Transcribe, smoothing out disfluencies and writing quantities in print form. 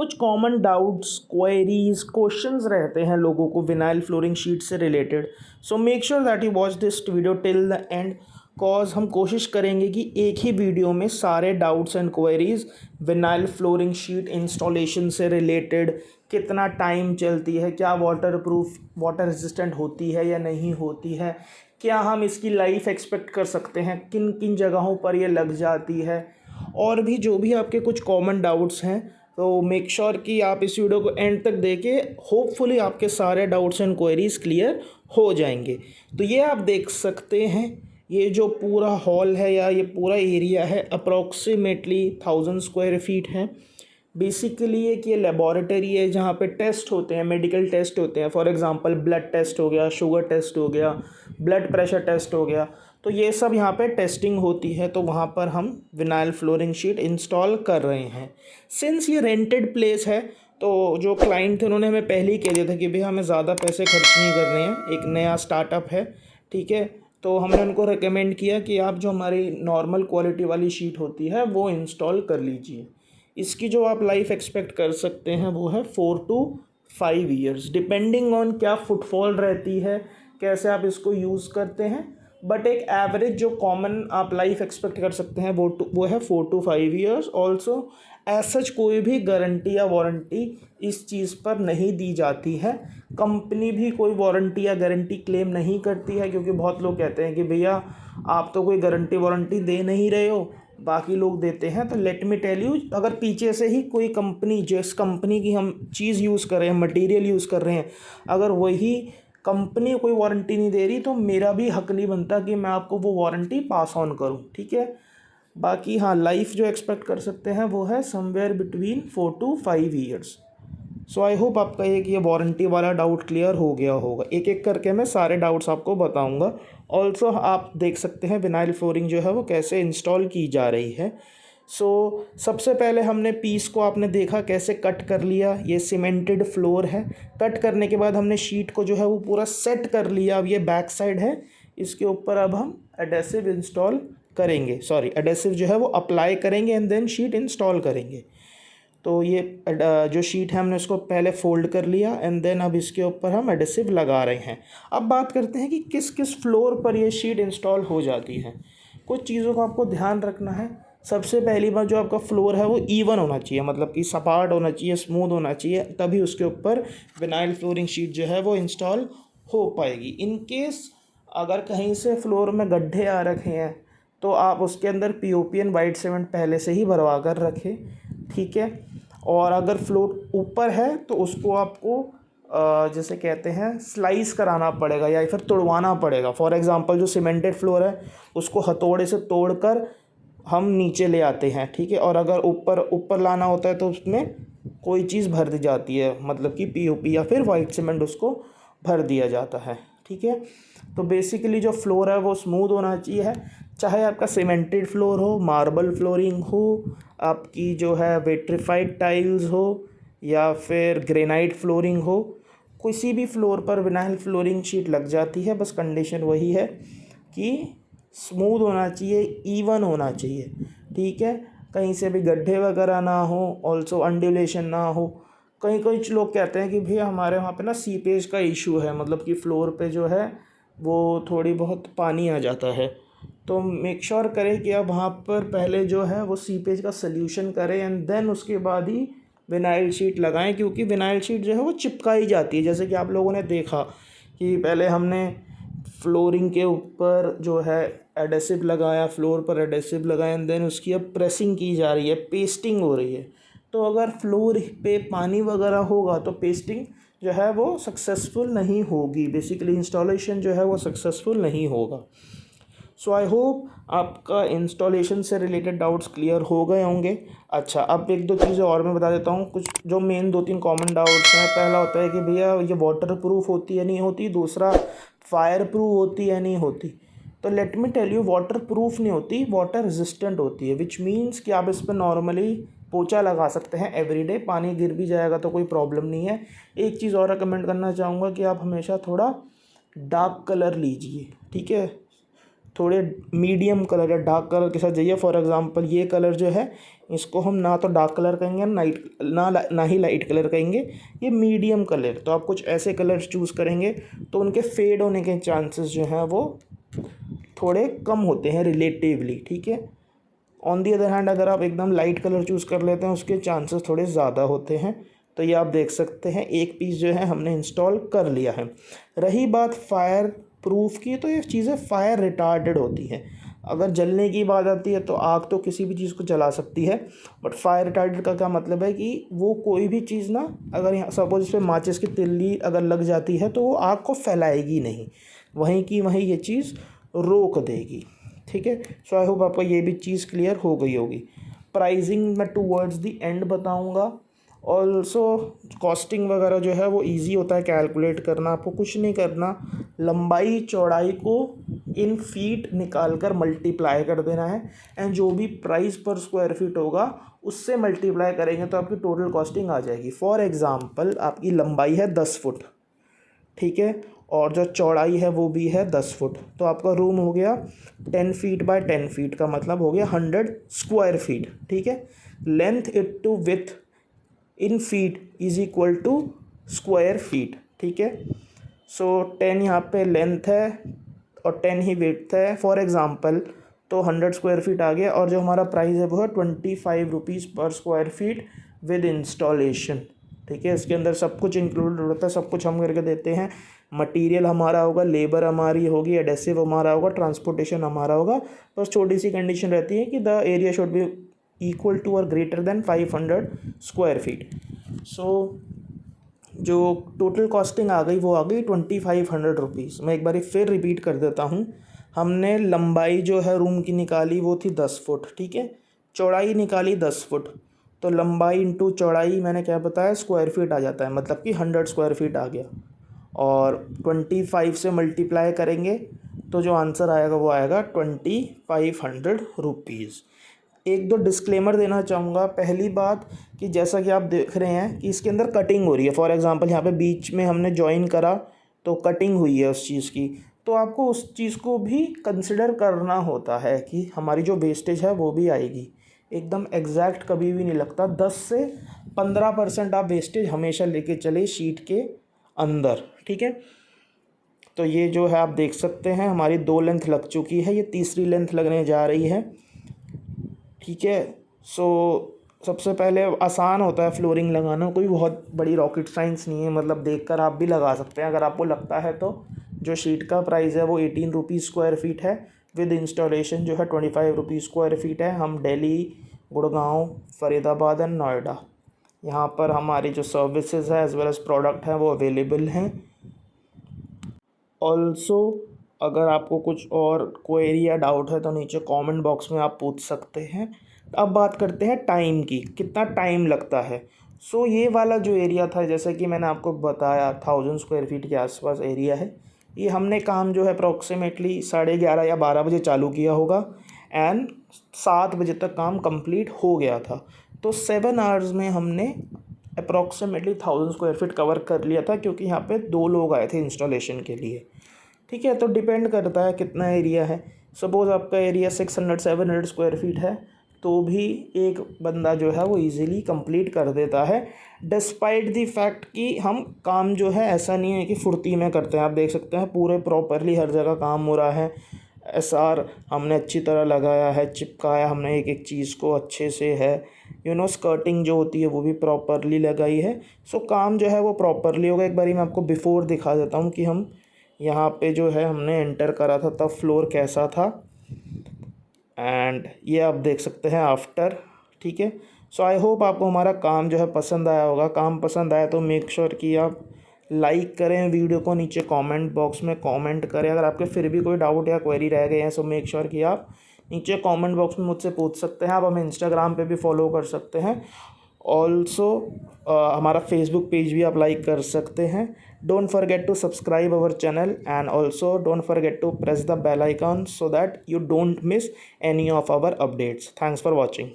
कुछ common doubts, queries, questions रहते हैं लोगों को विनाइल फ्लोरिंग शीट से related. So make sure that you watch this video till the end, cause हम कोशिश करेंगे कि एक ही वीडियो में सारे doubts and queries vinyl flooring sheet installation से रिलेटेड, कितना टाइम चलती है, क्या वाटर प्रूफ वाटर रेजिस्टेंट होती है या नहीं होती है, क्या हम इसकी लाइफ एक्सपेक्ट कर सकते हैं, किन किन जगहों पर ये लग जाती है, और भी जो भी आपके कुछ कॉमन डाउट्स हैं। तो मेक श्योर कि आप इस वीडियो को एंड तक देखें, होपफुली आपके सारे डाउट्स एंड क्वेरीज क्लियर हो जाएंगे। तो ये आप देख सकते हैं, ये जो पूरा हॉल है या ये पूरा एरिया है अप्रॉक्सीमेटली 1000 स्क्वायर फीट है। बेसिकली एक ये लेबॉरेटरी है जहाँ पे टेस्ट होते हैं, मेडिकल टेस्ट होते हैं। फॉर एग्जांपल ब्लड टेस्ट हो गया, शुगर टेस्ट हो गया, ब्लड प्रेशर टेस्ट हो गया, तो ये सब यहाँ पे टेस्टिंग होती है। तो वहाँ पर हम विनाइल फ्लोरिंग शीट इंस्टॉल कर रहे हैं। सिंस ये रेंटेड प्लेस है, तो जो क्लाइंट थे उन्होंने हमें पहले ही कह दिया था कि भैया हमें ज़्यादा पैसे खर्च नहीं करने हैं, एक नया स्टार्टअप है, ठीक है। तो हमने उनको रिकमेंड किया कि आप जो हमारी नॉर्मल क्वालिटी वाली शीट होती है वो इंस्टॉल कर लीजिए। इसकी जो आप लाइफ एक्सपेक्ट कर सकते हैं वो है 4 to 5 ईयर्स, डिपेंडिंग ऑन क्या फुटफॉल रहती है, कैसे आप इसको यूज़ करते हैं। बट एक एवरेज जो कॉमन आप लाइफ एक्सपेक्ट कर सकते हैं वो है 4 to 5 years. Also as such कोई भी गारंटी या वारंटी इस चीज़ पर नहीं दी जाती है। कंपनी भी कोई वारंटी या गारंटी क्लेम नहीं करती है, क्योंकि बहुत लोग कहते हैं कि भैया आप तो कोई गारंटी वारंटी दे नहीं रहे हो, बाकी लोग देते हैं। तो लेट मी टेल यू, अगर पीछे से ही कोई कंपनी, जिस कंपनी की हम चीज़ यूज़ कर रहे हैं, मटेरियल यूज़ कर रहे हैं, अगर वही कंपनी कोई वारंटी नहीं दे रही, तो मेरा भी हक नहीं बनता कि मैं आपको वो वारंटी पास ऑन करूं, ठीक है। बाकी हाँ, लाइफ जो एक्सपेक्ट कर सकते हैं वो है somewhere between 4 to 5 years. So I hope आपका ये वारंटी वाला डाउट क्लियर हो गया होगा। एक एक करके मैं सारे डाउट्स आपको बताऊंगा। ऑल्सो आप देख सकते हैं विनाइल फ्लोरिंग जो है वो कैसे इंस्टॉल की जा रही है। सबसे पहले हमने पीस को, आपने देखा कैसे कट कर लिया। ये सीमेंटेड फ्लोर है। कट करने के बाद हमने शीट को जो है वो पूरा सेट कर लिया। अब ये बैक साइड है, इसके ऊपर अब हम एडेसिव इंस्टॉल करेंगे, एडेसिव जो है वो अप्लाई करेंगे एंड देन शीट इंस्टॉल करेंगे। तो ये जो शीट है हमने उसको पहले फोल्ड कर लिया एंड देन अब इसके ऊपर हम एडेसिव लगा रहे हैं। अब बात करते हैं कि किस किस फ्लोर पर ये शीट इंस्टॉल हो जाती है। कुछ चीज़ों का आपको ध्यान रखना है। सबसे पहली बात, जो आपका फ्लोर है वो ईवन होना चाहिए, मतलब कि सपाट होना चाहिए, स्मूथ होना चाहिए, तभी उसके ऊपर विनाइल फ्लोरिंग शीट जो है वो इंस्टॉल हो पाएगी। इन केस अगर कहीं से फ्लोर में गड्ढे आ रखे हैं तो आप उसके अंदर पीओपी एंड वाइट सीमेंट पहले से ही भरवा कर रखें, ठीक है। और अगर फ्लोर ऊपर है तो उसको आपको जैसे कहते हैं स्लाइस कराना पड़ेगा या फिर तोड़वाना पड़ेगा। फॉर एग्जांपल जो सीमेंटेड फ्लोर है उसको हथौड़े से तोड़कर हम नीचे ले आते हैं, ठीक है। और अगर ऊपर लाना होता है तो उसमें कोई चीज़ भर दी जाती है, मतलब कि पीओपी या फिर वाइट सीमेंट उसको भर दिया जाता है, ठीक है। तो बेसिकली जो फ्लोर है वो स्मूथ होना चाहिए, चाहे आपका सीमेंटेड फ्लोर हो, मार्बल फ्लोरिंग हो, आपकी जो है विट्रिफाइड टाइल्स हो या फिर ग्रेनाइट फ्लोरिंग हो, किसी भी फ्लोर पर विनाइल फ्लोरिंग शीट लग जाती है। बस कंडीशन वही है कि स्मूथ होना चाहिए, इवन होना चाहिए, ठीक है। कहीं से भी गड्ढे वगैरह ना हो, ऑल्सो अंडुलेशन ना हो। कहीं कहीं लोग कहते हैं कि भैया हमारे वहाँ पे ना सीपेज का इशू है, मतलब कि फ्लोर पे जो है वो थोड़ी बहुत पानी आ जाता है। तो मेक श्योर करें कि आप वहाँ पर पहले जो है वो सीपेज का सल्यूशन करें एंड देन उसके बाद ही विनाइल शीट लगाएं, क्योंकि विनाइल शीट जो है वो चिपकाई जाती है। जैसे कि आप लोगों ने देखा कि पहले हमने फ्लोरिंग के ऊपर जो है एडेसिव लगाया, फ्लोर पर एडेसिव लगाया एंड देन उसकी अब प्रेसिंग की जा रही है, पेस्टिंग हो रही है। तो अगर फ्लोर पे पानी वगैरह होगा तो पेस्टिंग जो है वो सक्सेसफुल नहीं होगी, बेसिकली इंस्टॉलेशन जो है वो सक्सेसफुल नहीं होगा। सो आई होप आपका इंस्टॉलेशन से रिलेटेड डाउट्स क्लियर हो गए होंगे। अच्छा, अब एक दो चीज़ें और मैं बता देता हूँ, कुछ जो मेन 2-3 कॉमन डाउट्स हैं। पहला होता है कि भैया ये वाटर प्रूफ होती है नहीं होती, दूसरा फायर प्रूफ होती है नहीं होती। तो let me tell you, waterproof नहीं होती, वाटर रेजिस्टेंट होती है, विच मीन्स कि आप इस पर नॉर्मली पोछा लगा सकते हैं एवरीडे, पानी गिर भी जाएगा तो कोई प्रॉब्लम नहीं है। एक चीज़ और रिकमेंड करना चाहूँगा कि आप हमेशा थोड़ा डार्क कलर लीजिए, ठीक है। थोड़े मीडियम कलर या डार्क कलर के साथ जाइए। फॉर एग्जांपल ये कलर जो है इसको हम ना तो डार्क कलर कहेंगे ना ही लाइट कलर कहेंगे, ये मीडियम कलर। तो आप कुछ ऐसे कलर्स चूज़ करेंगे तो उनके फेड होने के चांसेस जो हैं वो थोड़े कम होते हैं रिलेटिवली, ठीक है। ऑन दी अदर हैंड अगर आप एकदम लाइट कलर चूज़ कर लेते हैं उसके चांसेस थोड़े ज़्यादा होते हैं। तो ये आप देख सकते हैं एक पीस जो है हमने इंस्टॉल कर लिया है। रही बात फायर प्रूफ की, तो ये चीज़ें फायर रिटार्डेड होती हैं। अगर जलने की बात आती है तो आग तो किसी भी चीज़ को जला सकती है, बट फायर रिटार्डेड का क्या मतलब है कि वो कोई भी चीज़ ना, अगर यहाँ सपोज इस पर माचिस की तिल्ली अगर लग जाती है तो वो आग को फैलाएगी नहीं, वहीं की वहीं ये चीज़ रोक देगी, ठीक है। सो आई होप आपको ये भी चीज़ क्लियर हो गई होगी। प्राइसिंग मैं टूवर्ड्स दी एंड बताऊंगा। ऑल्सो कॉस्टिंग वगैरह जो है वो इजी होता है कैलकुलेट करना, आपको कुछ नहीं करना, लंबाई चौड़ाई को इन फीट निकाल कर मल्टीप्लाई कर देना है एंड जो भी प्राइस पर स्क्वायर फीट होगा उससे मल्टीप्लाई करेंगे तो आपकी टोटल कॉस्टिंग आ जाएगी। फॉर एग्ज़ाम्पल आपकी लंबाई है 10 फुट, ठीक है, और जो चौड़ाई है वो भी है 10 फुट, तो आपका रूम हो गया 10 फीट बाय 10 फीट का मतलब हो गया 100 स्क्वायर फीट, ठीक है। Length into width in feet is equal to square feet, ठीक है। सो 10 यहाँ पे लेंथ है और 10 ही विड्थ है फॉर एग्ज़ाम्पल, तो 100 स्क्वायर फीट आ गया। और जो हमारा प्राइस है वो है 25 रुपीज़ पर स्क्वायर फीट विद इंस्टॉलेशन, ठीक है। इसके अंदर सब कुछ इंक्लूडेड होता है, सब कुछ हम करके देते हैं। मटेरियल हमारा होगा, लेबर हमारी होगी, एडेसिव हमारा होगा, ट्रांसपोर्टेशन हमारा होगा। बस छोटी सी कंडीशन रहती है कि the area should be equal to और greater than 500 square feet. So जो टोटल कॉस्टिंग आ गई वो आ गई 2500 रुपीज़। मैं एक बार फिर रिपीट कर देता हूँ। हमने लंबाई जो है रूम की निकाली वो थी 10 फुट, ठीक है। चौड़ाई निकाली 10 फुट, तो लंबाई इंटू चौड़ाई मैंने क्या बताया स्क्वायर फीट आ जाता है, मतलब कि 100 स्क्वायर फीट आ गया। और 25 से मल्टीप्लाई करेंगे तो जो आंसर आएगा वो आएगा 2500 रुपीज़। एक दो डिस्क्लेमर देना चाहूँगा। पहली बात कि जैसा कि आप देख रहे हैं कि इसके अंदर कटिंग हो रही है। फॉर एग्ज़ाम्पल यहाँ पे बीच में हमने जॉइन करा तो कटिंग हुई है उस चीज़ की, तो आपको उस चीज़ को भी कंसिडर करना होता है कि हमारी जो वेस्टेज है वो भी आएगी। एकदम एग्जैक्ट कभी भी नहीं लगता। 10 से 15% आप वेस्टेज हमेशा लेके चले शीट के अंदर, ठीक है। तो ये जो है आप देख सकते हैं हमारी 2 लेंथ लग चुकी है, ये तीसरी लेंथ लगने जा रही है, ठीक है। सो सबसे पहले आसान होता है फ्लोरिंग लगाना, कोई बहुत बड़ी रॉकेट साइंस नहीं है, मतलब देखकर आप भी लगा सकते हैं अगर आपको लगता है तो। जो शीट का प्राइस है वो 18 रुपीज़ स्क्वायर फीट है, विद इंस्टॉलेशन जो है 25 रुपीज़ स्क्वायर फीट है। हम दिल्ली, गुड़गांव, फरीदाबाद एंड नोएडा, यहाँ पर हमारी जो सर्विसेज है एज वेल एज प्रोडक्ट हैं वो अवेलेबल हैं। ऑल्सो अगर आपको कुछ और क्वेरी या डाउट है तो नीचे कमेंट बॉक्स में आप पूछ सकते हैं। अब बात करते हैं टाइम की, कितना टाइम लगता है। सो ये वाला जो एरिया था, जैसे कि मैंने आपको बताया 1000 स्क्वायर फीट के आसपास एरिया है, ये हमने काम जो है अप्रॉक्सीमेटली 11:30 या 12 बजे चालू किया होगा एंड 7 बजे तक काम कंप्लीट हो गया था। तो 7 आवर्स में हमने अप्रॉक्सीमेटली 1000 स्क्वायर फीट कवर कर लिया था, क्योंकि यहाँ पे 2 लोग आए थे इंस्टॉलेशन के लिए, ठीक है। तो डिपेंड करता है कितना एरिया है। सपोज़ आपका एरिया 600-700 स्क्वायर फीट है तो भी एक बंदा जो है वो इजीली कंप्लीट कर देता है, डिस्पाइट दी फैक्ट कि हम काम जो है ऐसा नहीं है कि फुर्ती में करते हैं। आप देख सकते हैं पूरे प्रॉपरली हर जगह काम हो रहा है। एसआर हमने अच्छी तरह लगाया है, चिपकाया हमने एक एक चीज़ को अच्छे से है, स्कर्टिंग जो होती है वो भी प्रॉपरली लगाई है। सो काम जो है वो प्रॉपरली होगा। एक बारी मैं आपको बिफ़ोर दिखा देता हूँ कि हम यहाँ पे जो है हमने एंटर करा था तब फ्लोर कैसा था, एंड ये आप देख सकते हैं आफ्टर, ठीक है। सो आई होप आपको हमारा काम जो है पसंद आया होगा। काम पसंद आया तो मेक श्योर कि आप लाइक करें वीडियो को, नीचे कमेंट बॉक्स में कमेंट करें। अगर आपके फिर भी कोई डाउट या क्वेरी रह गए हैं सो मेक श्योर कि आप नीचे कमेंट बॉक्स में मुझसे पूछ सकते हैं। आप हमें इंस्टाग्राम पे भी फॉलो कर सकते हैं। ऑल्सो हमारा फेसबुक पेज भी आप लाइक कर सकते हैं। Don't forget to subscribe our channel and also don't forget to press the bell icon so that you don't miss any of our updates. Thanks for watching.